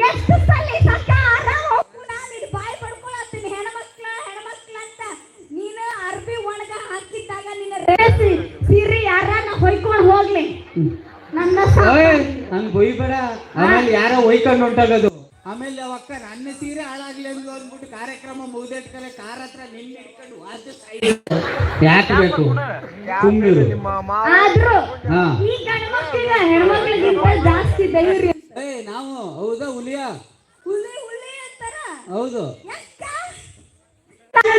ಎಷ್ಟು ಸಲ ಸಕ್ಕ ಆರಾಮ್ ಹೋಗ್ತು. ನಾನು ಬಾಯಿ ಪಡ್ಕೊಳತ್ತೀನಿ ಹೆಣ್ಮಕ್ಳ ಅಂತ. ನೀನು ಅರ್ಬಿ ಒಣಗ ಹಾಕಿದ್ದಾಗ ನಿನ್ನ ರೇಸಿ ಸೀರೆ ಯಾರನ್ನ ಹೊಯ್ಕೊಂಡು ಹೋಗ್ಲಿ. ನನ್ನ ಹಂಗ್ ಬೊಯ್ಬೇಡ, ಆಮೇಲೆ ಯಾರೋ ಹೊಯ್ಕೊಂಡು ಹೊಂಟಾಗದು. ಆಮೇಲೆ ಅವಕ್ಕ ನನ್ನ ಸೀರೆ ಹಾಳಾಗ್ಲಿ ಅಂದ್ಲು ಅಂದ್ಬಿಟ್ಟು ಕಾರ್ಯಕ್ರಮ ಮುಗ್ದಿಟ್ಕಲೆ ಕಾರ್ ಹತ್ರ ನಿನ್ನ ಹಿಡ್ಕೊಂಡು ಯಾಕೆ ಬೇಕು ಸುಮ್ಮನಿರು. ಆದ್ರೂ ಈ ಗಂಡ ಮಕ್ಕಳಿಗೆ ಹೆಣ್ಮಕ್ಳಿಗಿಂತ ಜಾಸ್ತಿ ಧೈರ್ಯ. ನಾವು ಹೌದಾ ಹುಲಿಯ ಹುಲಿ ಅಂತಾರ. ಹೌದು,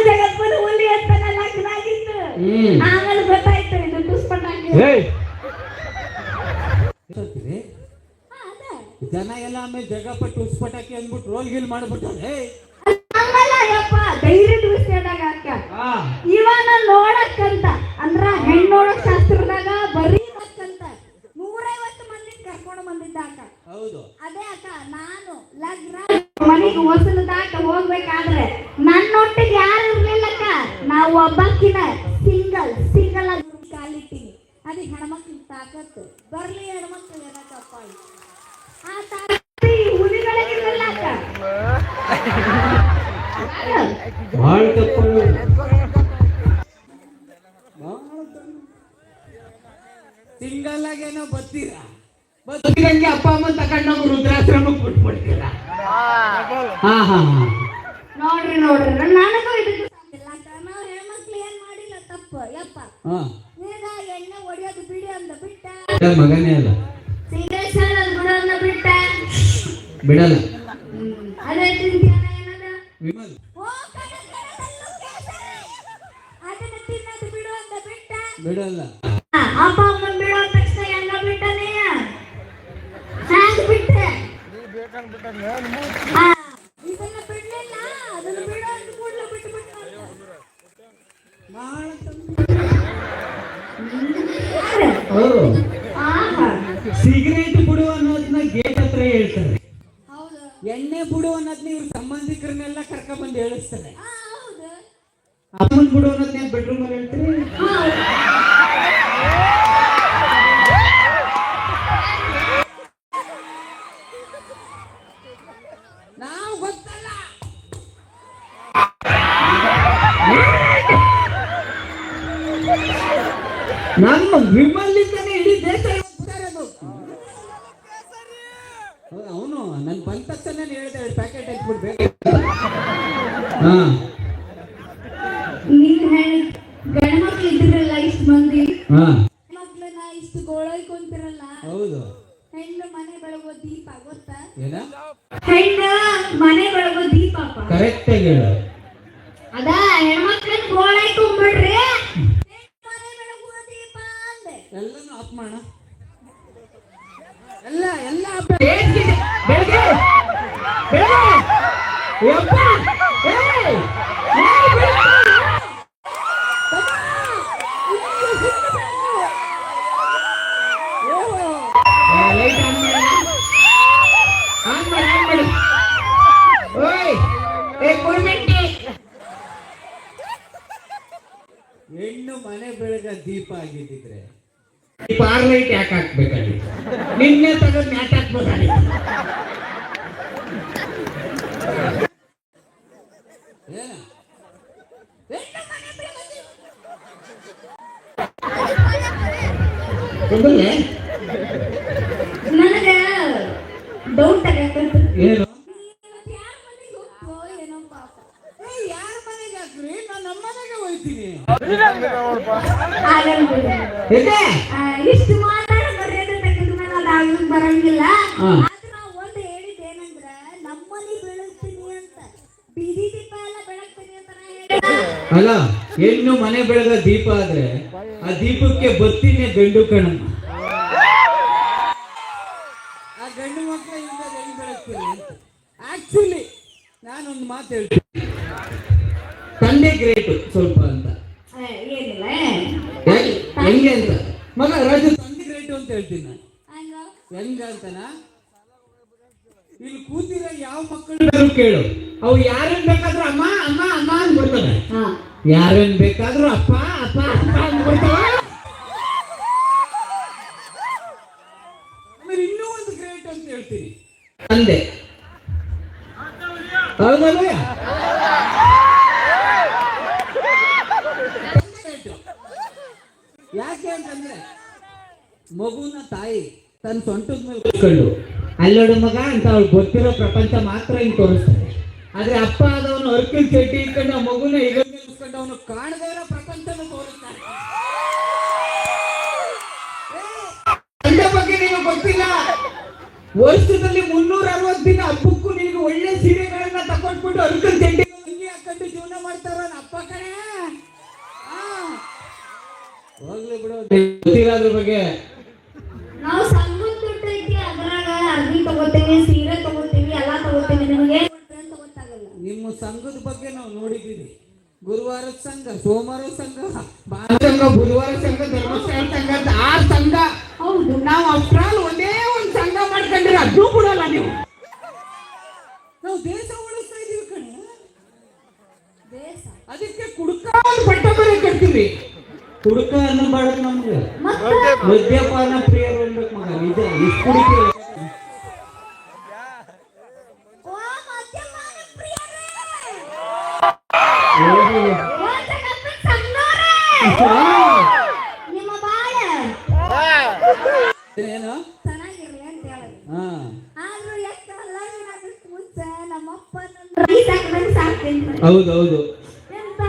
ಜಗತ್ಪುರ ಹುಲಿ ಅಂತಾರ ಲಗ್ನಾಗಿತ್ತು. ಆಮೇಲೆ ಗೊತ್ತಾಯ್ತು ಇದು ಟುಸ್ಪಟಾಕಿ. ಜನ ಎಲ್ಲ ಆಮೇಲೆ ಜಗಪಟ್ಟು ಉಸ್ಪಟಾಕಿ ಅಂದ್ಬಿಟ್ಟು ರೋಲ್ ಗೀಲ್ ಮಾಡ್ಬಿಟ್ಟಾರೆ. ಧೈರ್ಯದ ವಿಷಯದಾಗ ಅಕ್ಕ ಇವನ ನೋಡಕ್ಕಂತ ಅಂದ್ರ ಹೆಣ್ಣು ನೋಡಕ್ ಶಾಸ್ತ್ರದಾಗ ಬರೀಬೇಕಂತ 150 ಮಂದಿ ಕರ್ಕೊಂಡು ಬಂದಿದ್ದ ಅಕ್ಕ. ಹೌದು, ಅದೇ ಅಕ್ಕ ನಾನು ಲಗ್ನ ಮನೆಗೆ ಹೊಸಲದಾಕ ಹೋಗ್ಬೇಕಾದ್ರೆ ನನ್ನೊಟ್ಟಿಗೆ ಯಾರು ಇರ್ಲಿಲ್ಲಕ್ಕ. ನಾವು ಒಬ್ಬಕ್ಕಿನ ಸಿಂಗಲ್ ಆಗಿ ಕಾಲಿಟ್ಟಿನಿ. ಅದೇ ಹೆಣ್ಮಕ್ಳಿಗೆ ತಾಕತ್ತು ಬರ್ಲಿ. ಹೆಣ್ಮಕ್ಳು ಏನಕ್ಕಪ್ಪ ಆ ತಾಕತ್ತು ಹುಲಿಗಳಿಗಿರಲಿಲ್ಲ ಅಕ್ಕ. ಭಾಳ ತಪ್ಪು. ಸಿಂಗಲ್ ಆಗೇನೋ ಬರ್ತೀರಾ, ಬರ್ತಿದಂಗೆ ಅಪ್ಪ ಅಮ್ಮ ತಗೊಂಡು ನಾವು ರುದ್ರಾಶ್ರಮಕ್ಕೆ ಬಿಟ್ಬಿಡ್ತೀರಾ. ನೋಡ್ರಿ ನನಗೂ ಇದಕ್ಕೆ ನಾವು ಹೆಣ್ಮಕ್ಳು ಏನ್ ಮಾಡಿಲ್ಲ ತಪ್ಪು. ಯಪ್ಪ ನಿನಗ ಎಣ್ಣೆ ಹೊಡಿಯೋದು ಬಿಡಿ ಅಂದ ಬಿಟ್ಟ. ಮಗನೇ ಅಲ್ಲ, ಸಿಂಗಲ್ ಶಾಲ್ ಬಿಡೋದನ್ನ ಬಿಟ್ಟ ಬಿಡಲ್ಲ. ಅದೇ ತಿಂತಿಯಾನ ಏನದ ವಿಮಲ್ ಅದನ್ನ ತಿನ್ನೋದು ಬಿಡು ಅಂತ ಬಿಟ್ಟ. ಬಿಡಲ್ಲ. ಅಪ್ಪ ಅಮ್ಮ ಬಿಡೋ ತಕ್ಷಣ ಹೆಂಗ ಬಿಟ್ಟನೆ ಹ್ಯಾಂಗ ಬಿಟ್ಟೆ. ಇದನ್ನ ಬಿಡ್ಲಿಲ್ಲ, ಅದನ್ನ ಬಿಡೋ ಅಂತ ಕೂಡಲೇ ಬಿಟ್ಟು ಬಿಟ್ಟ. ಸಿಗರೇಟ್ ಬಿಡು ಅನ್ನೋದನ್ನ ಗೇಟ್ ಹತ್ರ ಹೇಳ್ತಾರೆ. ಎಣ್ಣೆ ಬಿಡು ಅನ್ನೋದನ್ನ ಇವ್ರ ಸಂಬಂಧಿಕರನ್ನೆಲ್ಲ ಕರ್ಕೊಂಡ್ ಬಂದು ಹೇಳಿಸ್ತಾರೆ. ಅಮ್ಮನ್ ಬಿಡು ಅನ್ನೋದನ್ನ ಬೆಡ್ರೂಮ್ ಅಲ್ಲಿ ಹೇಳ್ತೀರಿ. ನಾವು ಗೊತ್ತಲ್ಲ, ನಮ್ಮ ವಿಮಲ್ಲಿಂದನೇ ಇಡೀ ದೇಶ ಅವನು ನನ್ ಬಂದ ತಕ್ಷಣ ಹೇಳ್ದೆ ಪ್ಯಾಕೆಟ್ ಹಾಕ್ಬಿಡ್ಬೇಕು. ಗಂಡ್ಮಕ್ಳು ಇದ್ರಲ್ಲ ಇಷ್ಟು ಮಂದಿ, ಮಕ್ಳನ್ನ ಇಷ್ಟು ಗೋಳೈಕೊಂತಿರಲ್ಲ. ಹೌದು, ಹೆಣ್ಣು ಮನೆ ಬೆಳಗೋ ದೀಪ ಗೊತ್ತಾ? ಏನ ಹೆಣ್ಣು ಮನೆ ಬೆಳಗೋ ದೀಪ. ಕರೆಕ್ಟ್ ಆಗಿ ಹೇಳ. ಅದ ಹೆಣ್ಮಕ್ಳನ್ನ ಗೋಳೈಕೊಂಡ್ಬಿಡ್ರಿ, ಮನೆ ಬೆಳಗುವ ದೀಪ ಅಂದೆ. ಎಲ್ಲಾನು ಆಫ್ ಮಾಡ. ಎಲ್ಲ ಹೆಣ್ಣು ಮನೆ ಬೆಳಗ ದೀಪ ಆಗಿದ್ದಿದ್ರೆ ಪಾರ್ಲೈಟ್ ಯಾಕೆ ಹಾಕ್ಬೇಕಾಗಿತ್ತು? ನಿನ್ನೆ ತಗೊಂಡು ಮ್ಯಾಟ್ ಹಾಕ್ಬೋದಾಗಿತ್ತು. ನನಗ ಡೌಟ್ ಆಗತ್ತಂತ. ಏನು ಯಾರ ಮನೆಗೆ ಹೋಗ್ತೋ ಏನೋ ಪಾಪ. ಯಾರ ಮನೆಗೆ ಹಾಕ್ರಿ? ನಾನು ನಮ್ಮ ಮನೆಗೆ ಹೋಯ್ತು. ಬಿಡ್ತೀನಿ. ಆಗಲ್ಲ ಬಿಡು. ಯಾಕೆ? ಇಷ್ಟು ಮಾತಾಡ ಮರ್ಯಾದೆ ತೆಗೆದ ಮೇಲೆ ಅದು ಆಗ್ಲಿಕ್ಕೆ ಬರಂಗಿಲ್ಲ. ಹಾ. ಆದ್ರೆ ನಾವು ಒಂದು ಹೇಳಿದ್ದೇನಂದ್ರ ನಮ್ಮಲ್ಲಿ ಬೆಳಗ್ತೀನಿ ಅಂತ, ಬೀದಿ ದೀಪ ಎಲ್ಲ ಬೆಳಗ್ತೀನಿ ಅಂತ ನಾ ಹೇಳಿದ. ಅಲ್ಲ, ಹೆಣ್ಣು ಮನೆ ಬೆಳಗ ದೀಪ ಆದ್ರೆ ಆ ದೀಪಕ್ಕೆ ಬತ್ತಿನೇ ಗಂಡು ಕಣಮ್ಮ. ಆ ಗಂಡು ಮಕ್ಕಳಿಂದ ಹೆಂಗ್ ಬೆಳಗ್ತೀನಿ ಅಂತ. ಆಕ್ಚುಲಿ ನಾನೊಂದು ಮಾತು ಹೇಳ್ತೀನಿ, ತಂದೆ ಗ್ರೇಟ್ ಸ್ವಲ್ಪ ಅಂತ. ಏನಿಲ್ಲ ಹೆಂಗೆ ಅಂತ ಮಗ ರಾಜು ತಂದೆ ಗ್ರೇಟ್ ಅಂತ ಹೇಳ್ತೀನಿ ನಾನು. ಹಂಗ ಹೆಂಗ ಅಂತನ, ಇಲ್ಲಿ ಕೂತಿರೋ ಯಾವ ಮಕ್ಕಳು ಕೇಳು, ಅವು ಯಾರನ್ ಬೇಕಾದ್ರೂ ಅಮ್ಮ ಅಮ್ಮ ಅಮ್ಮ ಅಂದ್ಬಿಡ್ತವೆ, ಯಾರನ್ ಬೇಕಾದ್ರೂ ಅಪ್ಪ ಅಪ್ಪ ಅಪ್ಪ ಅಂದ್ಬಿಡ್ತಾವ. ಆಮೇಲೆ ಇನ್ನೂ ಒಂದು ಗ್ರೇಟ್ ಅಂತ ಹೇಳ್ತೀನಿ, ತಂದೆ. ಹೌದಲ್ಲ? ಯಾಕೆ ಅಂತಂದ್ರೆ ಮಗುನ ತಾಯಿ ತನ್ನ ಸೊಂಟದ ಮೇಲೆ ಕೂತ್ಕೊಂಡು ಅಲ್ಲೋಡು ಮಗ ಅಂತ ಅವ್ಳು ಗೊತ್ತಿರೋ ಪ್ರಪಂಚ ಮಾತ್ರ ಹಿಂಗ್ ತೋರಿಸ್ತಾರೆ. ಆದ್ರೆ ಅಪ್ಪ ಆದವನು ಅರ್ಕಿಲ್ ಚೇಟಿ ಇಟ್ಕೊಂಡು ಆ ಮಗುನ ಈಗ ಕೂತ್ಕೊಂಡು ಅವನು ಕಾಣದೇ ಇರೋ ಪ್ರಪಂಚನ ತೋರಿಸ್ತಾರೆ. ತಂದೆ ಬಗ್ಗೆ ನಿಮಗೆ ಗೊತ್ತಿಲ್ಲ. ವರ್ಷದಲ್ಲಿ 360 ದಿನ ಹಬ್ಬಕ್ಕೂ ನಿನಗೆ ಒಳ್ಳೆ ಸೀರೆಗಳನ್ನ ತಕೊಂಡ್ಬಿಟ್ಟು ಅರ್ಕಿಲ್ ಚೇಟಿ ಅಂಗಿ ಹಾಕೊಂಡು ಜೀವನ ಮಾಡ್ತಾರ ಅಪ್ಪ ಕಣೆ. ಹೋಗ್ಲಿ ಬಿಡು, ಗೊತ್ತಿರೋದ್ರ ಬಗ್ಗೆ. ನಾವು ಸಂಘದ ದುಡ್ಡು ಐತಿ, ಅದ್ರಾಗ ಅರ್ಬಿ ತಗೋತೀವಿ, ಸೀರೆ ತಗೋತೀವಿ, ಎಲ್ಲ ತಗೋತೀವಿ. ನಿಮಗೆ ಅಂತ ಗೊತ್ತಾಗಲ್ಲ. ನಿಮ್ಮ ಸಂಘದ ಬಗ್ಗೆ ನಾವು ನೋಡಿದ್ದೀವಿ. ಗುರುವಾರದ ಸಂಘ, ಸೋಮವಾರ ಸಂಘ, ಭಾನುವಾರ ಸಂಘ, ಬುಧವಾರ ಸಂಘ, ಧರ್ಮಸ್ಥಳ ಸಂಘ ಅಂತ 6 ಸಂಘ. ಹೌದು, ನಾವು ಅಷ್ಟ್ರಲ್ಲಿ ಒಂದೇ ಒಂದು ಸಂಘ ಮಾಡ್ಕೊಂಡ್ರೆ ಅದೂ ಬಿಡಲ್ಲ ನೀವು. ನಾವು ದೇಶ ಉಳಿಸ್ತಾ ಇದೀವಿ ಕಣೆ. ದೇಶ ಅದಕ್ಕೆ ಕುಡುಕ ಪಟ್ಟ ಬೇರೆ ಕಟ್ತೀವಿ. ಕುಡುಕ ಅನ್ನಬಾರ್ದು ನಮ್ಗೆ. ಮದ್ಯಪಾನ ಪ್ರಿಯರು ಅನ್ಬೇಕು ಮಗ. ನಿಜ, ಎಷ್ಟು ಕುಡಿತೀವಿ. ನಿಮ್ಮ ಬಾಳ ಏನು ಚೆನ್ನಾಗಿರ್ಲಿ ಅಂತ ಹೇಳೋದು. ಹಾ, ಆದ್ರೂ ಎಷ್ಟೆಲ್ಲ ಏನಾಗುತ್ತೆ ಮುಂಚೆ ನಮ್ಮಪ್ಪ ಸಾಕ್ತೀನಿ. ಹೌದೌದು. ಎಂತ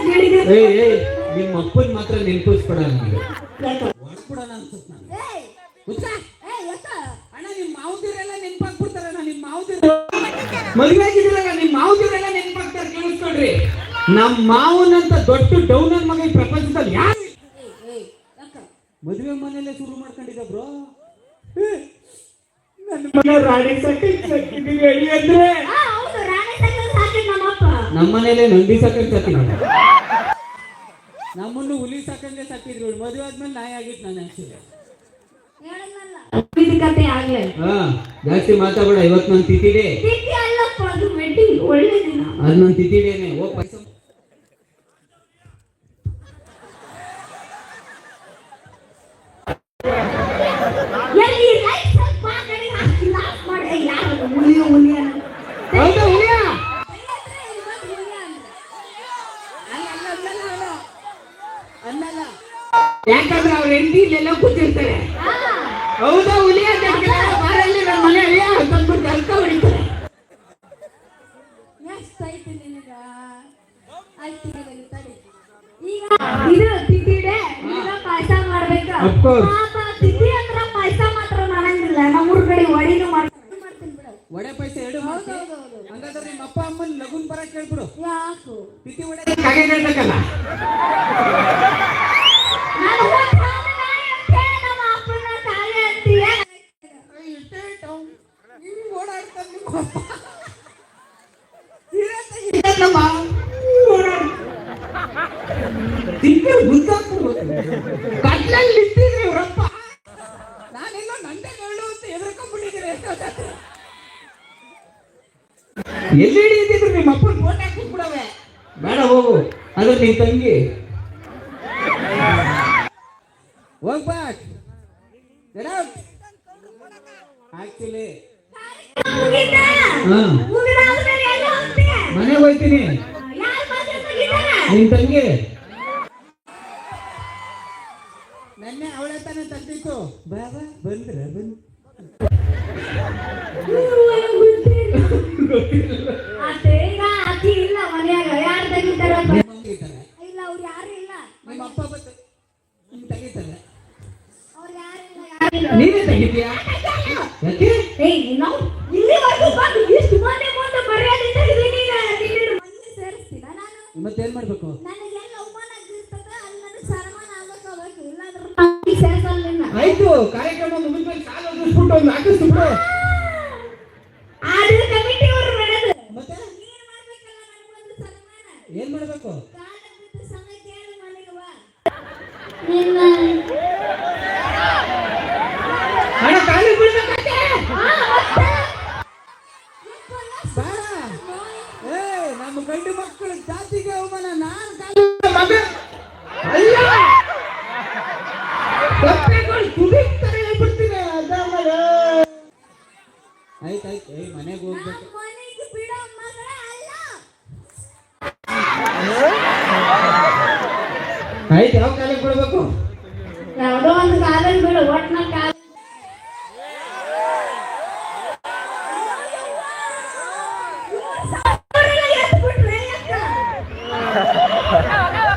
ಗಿಳಿಗೆ ಏಯ್ ನಿಮ್ಮ ಅಪ್ಪನ್ ಮಾತ್ರ ನೆನಪಿಸ್ಬೇಡ ನನಗೆ. ಹೊಡ್ಬಿಡೋಣ ಅನ್ಸುತ್ತೆ ನಾನು. ಅಣ್ಣ ನಿಮ್ಮ ಮಾವುದಿರೆಲ್ಲ ನೆನಪಾಗ್ಬಿಡ್ತಾರಣ್ಣ. ನಿಮ್ಮ ಮಾವುದಿರ ಮದುವೆ ಆಗಿದ್ರಲ್ಲ, ನಿಮ್ಮ ಮಾವುದಿರೆಲ್ಲ ನೆನಪಾಗ್ತಾರೆ. ಕೇಳಿಸ್ಕೊಳ್ರಿ, ನಮ್ಮ ಮಾವನಂತ ದೊಡ್ಡ ಡೌನ್ ಮಗ ಈ ಪ್ರಪಂಚದಲ್ಲಿ ಯಾರು? ಮದುವೆ ಮನೆಯಲ್ಲೇ ಶುರು ಮಾಡ್ಕೊಂಡಿದ್ದ ಬ್ರೋ. ನನ್ನ ಮನೆ ರಾಣಿ ಸಾಕಿದೀವಿ ಅಂದ್ರೆ ಹೌದು, ರಾಣಿ ಸಾಕಿದ್ರೆ ಸಾಕಿದ್ ನಮ್ಮಪ್ಪ. ನಮ್ಮ ಮನೇಲೆ ನಂದಿ ಸಾಕಂಡ್ ಸಾಕಿದ್ರು, ನಮ್ಮನ್ನು ಹುಲಿ ಸಾಕಂಗೆ ಸಾಕಿದ್ರು. ಮದುವೆ ಆದ್ಮೇಲೆ ನಾಯಿ ಆಗಿತ್ತು ನಾನು. ಆಕ್ಚುಲಿ ಇದು ಕತೆ ಆಗ್ಲೇ. ಹಾ, ಜಾಸ್ತಿ ಮಾತಾಡಬೇಡ. ಇವತ್ತು ನನ್ನ ತಿಥಿಡೆ. ತಿಥಿ ಅಲ್ಲಪ್ಪ, ಅದು ವೆಡ್ಡಿಂಗ್ ಒಳ್ಳೆ ದಿನ. ಅದು ನನ್ನ ತಿಥಿಡೇನೆ. ಹೋಗ್ ಪೈಸ ಎಲ್ಲಿ ಲೈಟ್ ಸ್ವಲ್ಪ ಕಡೆ ಹಾಕಿ ಲಾಕ್ ಮಾಡಿ. ಯಾರು ಹುಲಿಯ ಹುಲಿಯ ಹೌದಾ ಹುಲಿಯ? ಯಾಕಂದ್ರೆ ಅವ್ರ ಹೆಂಡತಿ ಇಲ್ಲೆಲ್ಲ ಕೂತಿರ್ತಾರೆ. ಹೌದಾ ಹುಲಿಯ ಬಾರಲ್ಲಿ ನನ್ನ ಮನೆ ಅಳಿಯ ತಂದ್ಬಿಟ್ಟು ಅರ್ಥ ಹೊಡಿತಾರೆ. ಎಷ್ಟೈತಿ ನಿನಗ? ಆಯ್ತು ತಡಿ. ಈಗ ಇದು ತಿಥಿಡೆ, ಈಗ ಪಾಯಸ ಮಾಡ್ಬೇಕು. ಪಾಪ ತಿಥಿ ಅಂದ್ರ ಪಾಯಸ ಮಾತ್ರ ಮಾಡಂಗಿಲ್ಲ. ನಮ್ಮೂರ್ ಕಡೆ ವಡಿನೂ ಮಾಡ್ತೀನಿ ಬಿಡು. ವಡೆ ಪಾಯಸ ಎರಡು ಮಾಡ್ತೀನಿ. ಹಂಗಾದ್ರೆ ನಿಮ್ಮ ಅಪ್ಪ ಅಮ್ಮನ ಲಗುನ್ ಬರಕ್ ಹೇಳ್ಬಿಡು. ಯಾಕು? ತಿಥಿ ವಡೆ ಕಾಗೆ ಹೇಳ್ಬೇಕಲ್ಲ. ನಾನು ನಮ್ಮ ಅಪ್ಪನ ತಾಯಿ ಅಂತೀಯ. ಹಿಂಗ್ ಓಡಾಡ್ತಾನೆ ನಿಮ್ಮ ಅಪ್ಪ. ಕಟ್ಲಲ್ಲಿ ನಿಂತಿದ್ರೆ ಇವರಪ್ಪ. ನಾನೆಲ್ಲ ನಂದೆಗಳು ಅಂತ ಎದುರ್ಕೊಂಡ್ಬಿಟ್ಟಿದ್ರೆ ಎಲ್ಲಿ ಹಿಡಿದಿದ್ರು ನಿಮ್ಮ ಅಪ್ಪನ ಫೋಟೋ ಹಾಕಿಸ್ಬಿಡವೆ. ಬೇಡ ಹೋಗು, ಅದ್ರ ನಿನ್ ತಂಗಿ. ಹೋಗ್ಬಾಕ್. ಆಕ್ಚುಲಿ ಮನೆಗೆ ಹೋಗ್ತೀನಿ. ನಿನ್ ತಂಗಿ ನೆನ್ನೆ ಅವಳೆ ತಾನೇ ತಂದಿತ್ತು. ಬಾಬಾ ಬಂದ್ರ ಬಂದ್ ಅದೇ ಈಗ ಅತಿ ಇಲ್ಲ ಮನ್ಯಾಗ. ಯಾರು ತೆಗಿತಾರ? ಇಲ್ಲ, ಅವ್ರು ನೀನೇ ತೆಗಿತೀಯಾ? ಯಾಕೆ? ಏಯ್ ನಾವು ಇಲ್ಲಿವರೆಗೂ ಬಂದು ಇಷ್ಟು ಮಂದಿ ಮುಂದೆ ಮರ್ಯಾದೆ ತೆಗೆದೀನಿ ನಿನ್ನ ಮನೆಗೆ ಸೇರಿಸ್ತೀನ ನಾನು. ಮತ್ತೇನ್ ಮಾಡ್ಬೇಕು? ನನಗೆ ಎಲ್ಲ ಅವಮಾನ ಆಗಿರ್ತದ ಅಲ್ಲಿ ನನಗೆ ಸನ್ಮಾನ ಆಗಬೇಕು ಇಲ್ಲಾಂದ್ರೆ ಮನೆಗೆ ಸೇರಿಸಲ್ಲ ನಿನ್ನ. ಆಯ್ತು, ಕಾರ್ಯಕ್ರಮ ಮುಗಿದ್ಮೇಲೆ ಕಾಲ ಒದಿಸ್ಬಿಟ್ಟು ಒಂದು ಹಾಕಿಸ್ತು ಬಿಡು. ಆದ್ರೆ ಕಮಿಟಿ ಅವರು ಮಾಡೋದು ಮತ್ತೆ ನೀನು ಮಾಡ್ಬೇಕಲ್ಲ ನನಗೊಂದು ಸನ್ಮಾನ. ಏನ್ ಮಾಡ್ಬೇಕು? ಕಾಲ ಬಿಟ್ಟು ಸಮಯ ಕೇಳು ಮನೆಗೆ ಬಾ. ನಿನ್ನ ಹಣ ಕಾಲಿ ಬೀಳ್ಬೇಕಂತೆ. ಬೇಡ. ಏ ನಮ್ಮ ಗಂಡು ಮಕ್ಕಳ ಜಾತಿಗೆ ಅವಮಾನ. ನಾನು ಕಾಲಿ ಮಗ ಅಲ್ಲ, ಕಪ್ಪೆಗಳು ತುಡಿತಾರೆ ಹೇಳ್ಬಿಡ್ತೀನಿ. ಆಯ್ತಾಯ್ತು, ಏ ಮನೆಗೆ ಹೋಗ್ಬೇಕು. ಮನೆಗೆ ಬಿಡೋ ಮಗಳ ಅಲ್ಲ. ಆಯ್ತು, ಯಾವ ಕಾಲಿಗೆ ಬಿಡ್ಬೇಕು? ಯಾವುದೋ ಒಂದು ಕಾಲಲ್ಲಿ ಬಿಡು, ಒಟ್ನ ಕಾಲ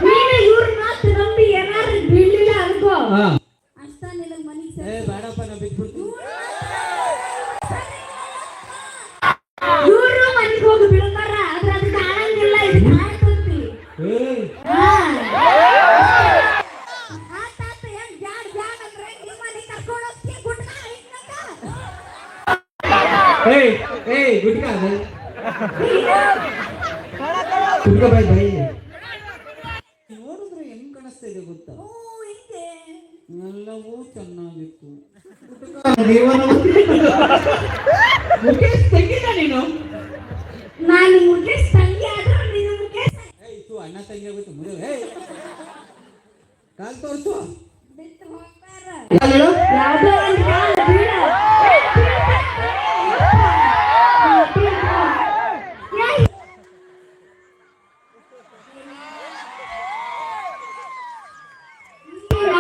ನೀನು ಇವ್ರ ಮಾತು ನಂಬಿ ಏನಾದ್ರು ಬೀಳಿಲ್ಲ ಅನ್ಕೋ ಹಾ. ಅಷ್ಟ ನಿನಗೆ ಮನೆಗೆ ಏ ಬೇಡಪ್ಪ, ನಾ ಬಿಟ್ಬಿಡ್ತೀನಿ. ಇವ್ರು ಮನೆಗೆ ಹೋಗಿ ಬಿಡ್ತಾರ, ಆದ್ರೆ ಅದು ಕಾಣಂಗಿಲ್ಲ, ಇದು ಕಾಣ್ತಂತಿ. ಏ ಆತಾತ ಹೆಂಗ್ ಜಾಡ್ ಜಾಡ್ ಅಂದ್ರೆ ನಿಮ್ಮ ಮನೆಗೆ ಕರ್ಕೊಂಡು ಹೋಗ್ತೀನಿ ಗುಡ್ಕ ಹಿಡ್ನಕ. ಏಯ್ ಏಯ್ ಗುಡ್ಕ ಬೈ, ಗುಡ್ಕ ಬೈ ಬೈ. ನೋಡಿದ್ರೆ ಹೆಂಗ್ ಕಾಣಿಸ್ತಾ ಇದೆ ಗೊತ್ತಾ? ಓ ಹಿಂಗೆ ಎಲ್ಲವೂ ಚೆನ್ನಾಗಿತ್ತು. ಮುಖೇಶ್ ತೆಗಿದ ನೀನು. ನಾನು ಮುಖೇಶ್ ತಂಗಿ ಆದ್ರೂ ನೀನು ಮುಖೇಶ್ ಏಯ್ತು, ಅಣ್ಣ ತಂಗಿ ಆಗುತ್ತೆ ಮುರು. ಏಯ್ ಕಾಲ್ ತೋರ್ಸು. ಬಿಟ್ಟು ಹೋಗ್ತಾರ. ಕಾಲ್ ಹೇಳು. ಯಾವುದೋ ಒಂದು ಕಾಲ ಬೀಳ.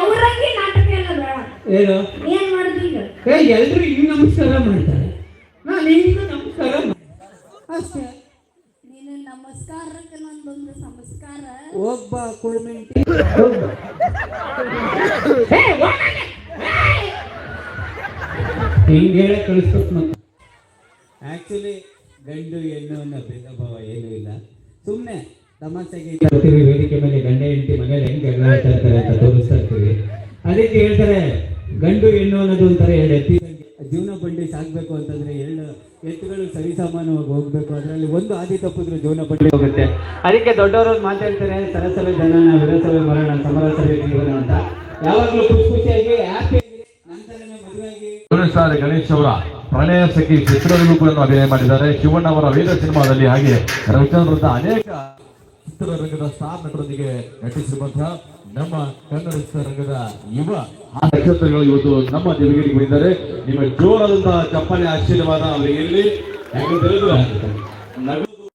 ಅವರಂಗೆ ನಾಟಕ ಎಲ್ಲ ಬೇಡ. ಏನು? ಏನ್ ಮಾಡುದು ಈಗ? ಏ ಎಲ್ರು ಹಿಂಗ್ ನಮಸ್ಕಾರ ಮಾಡ್ತಾರೆ, ನಾನು ಹಿಂಗೂ ನಮಸ್ಕಾರ ಅಷ್ಟೇ. ನೀನು ನಮಸ್ಕಾರಕ್ಕೆ ನಂದೊಂದು ಸಂಸ್ಕಾರ. ಹೋಗ್ಬಾ ಕುಳ್ಮೆಂಟಿ. ಹಿಂಗೆ ಹೇಳ ಕಳಿಸ್ಬೇಕು ಮತ್ತೆ. ಆಕ್ಚುಲಿ ಗಂಡು ಹೆಣ್ಣು ಅನ್ನೋ ಭೇದ ಭಾವ ಏನೂ ಇಲ್ಲ. ಸುಮ್ಮನೆ ತಮಾಷೆಗೆ ಇರ್ತೀವಿ, ವೇದಿಕೆ ಮೇಲೆ ಗಂಡ ಹೆಂಡತಿ ಮನೇಲಿ ಹೆಂಗೆ ಜಗಳ ಆಡ್ತಾ ಇರ್ತಾರೆ ಅಂತ ತೋರಿಸ್ತಾ ಇರ್ತೀವಿ. ಅದಕ್ಕೆ ಹೇಳ್ತಾರೆ ಗಂಡು ಹೆಣ್ಣು ಅನ್ನೋದು ಒಂಥರ ಎರಡು ಎತ್ತಿ ಜೀವನ ಬಂಡಿ ಸಾಕ್ಬೇಕು ಅಂತಂದ್ರೆ ಎರಡು ಎತ್ತುಗಳು ಸರಿಸಮಾನವಾಗಿ ಹೋಗ್ಬೇಕು. ಅದರಲ್ಲಿ ಒಂದು ಹಾದಿ ತಪ್ಪಿದ್ರೆ ಜೀವನ ಬಂಡಿ ಹೋಗುತ್ತೆ. ಅದಕ್ಕೆ ದೊಡ್ಡವರು ಮಾತಾಡ್ತಾರೆ, ಸರಸವೇ ಜನನ ವಿರಸವೇ ಮರಣ ಸಮರಸವೇ ಜೀವನ ಅಂತ. ಯಾವಾಗಲೂ ಖುಷಿ ಖುಷಿಯಾಗಿ ಹ್ಯಾಪಿಯಾಗಿ ನಂತರನೇ ಮದುವೆಯಾಗಿ. ಗಣೇಶ್ ಅವರ ಪ್ರಣಯ ಸಖಿ ಚಿತ್ರದಲ್ಲೂ ಕೂಡ ಅಭಿನಯ ಮಾಡಿದ್ದಾರೆ. ಶಿವಣ್ಣ ಅವರ ವೇದ ಸಿನಿಮಾದಲ್ಲಿ, ಹಾಗೆ ರವಿಚಂದ್ರದ ಅನೇಕ ಚಿತ್ರರಂಗದ ಸ್ಟಾರ್ ನಟರೊಂದಿಗೆ ನಟಿಸಿರುವಂತಹ ನಮ್ಮ ಕನ್ನಡ ಚಿತ್ರರಂಗದ ಯುವ ನಕ್ಷತ್ರಗಳು ಇವತ್ತು ನಮ್ಮ ದೇವಗಿರಿಗೆ ಬಂದಿದ್ದಾರೆ. ನಿಮ್ಮ ಜೋರಾದಂತಹ ಚಪ್ಪಾಳೆ ಆಶೀರ್ವಾದ ಅವರಿಗೆ ಇರಲಿ. ಯಾಕಂತ ಹೇಳಿದ್ರೆ